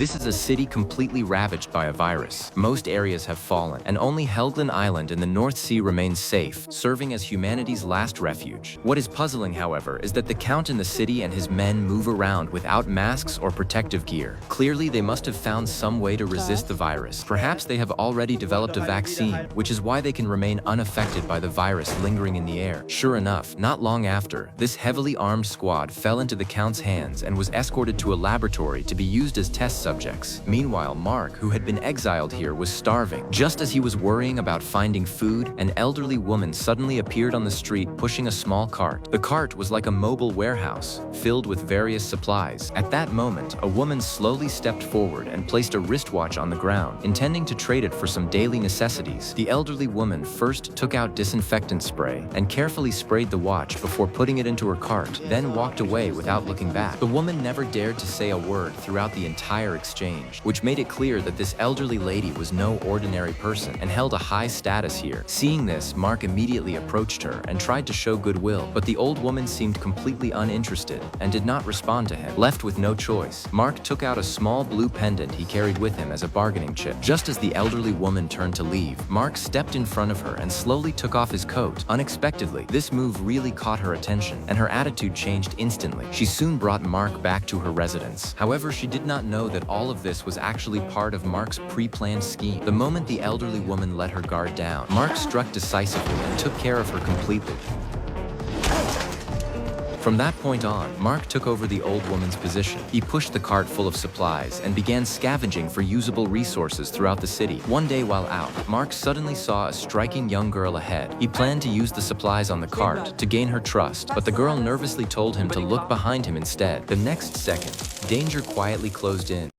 This is a city completely ravaged by a virus. Most areas have fallen, and only Helgoland Island in the North Sea remains safe, serving as humanity's last refuge. What is puzzling, however, is that the Count in the city and his men move around without masks or protective gear. Clearly, they must have found some way to resist the virus. Perhaps they have already developed a vaccine, which is why they can remain unaffected by the virus lingering in the air. Sure enough, not long after, this heavily armed squad fell into the Count's hands and was escorted to a laboratory to be used as test subjects. Meanwhile, Mark, who had been exiled here, was starving. Just as he was worrying about finding food, an elderly woman suddenly appeared on the street pushing a small cart. The cart was like a mobile warehouse, filled with various supplies. At that moment, a woman slowly stepped forward and placed a wristwatch on the ground, intending to trade it for some daily necessities. The elderly woman first took out disinfectant spray and carefully sprayed the watch before putting it into her cart, then walked away without looking back. The woman never dared to say a word throughout the entire exchange, which made it clear that this elderly lady was no ordinary person and held a high status here. Seeing this, Mark immediately approached her and tried to show goodwill, but the old woman seemed completely uninterested and did not respond to him. Left with no choice, Mark took out a small blue pendant he carried with him as a bargaining chip. Just as the elderly woman turned to leave, Mark stepped in front of her and slowly took off his coat. Unexpectedly, this move really caught her attention, and her attitude changed instantly. She soon brought Mark back to her residence. However, she did not know that all of this was actually part of Mark's pre-planned scheme. The moment the elderly woman let her guard down, Mark struck decisively and took care of her completely. From that point on, Mark took over the old woman's position. He pushed the cart full of supplies and began scavenging for usable resources throughout the city. One day while out, Mark suddenly saw a striking young girl ahead. He planned to use the supplies on the cart to gain her trust, but the girl nervously told him to look behind him instead. The next second, danger quietly closed in,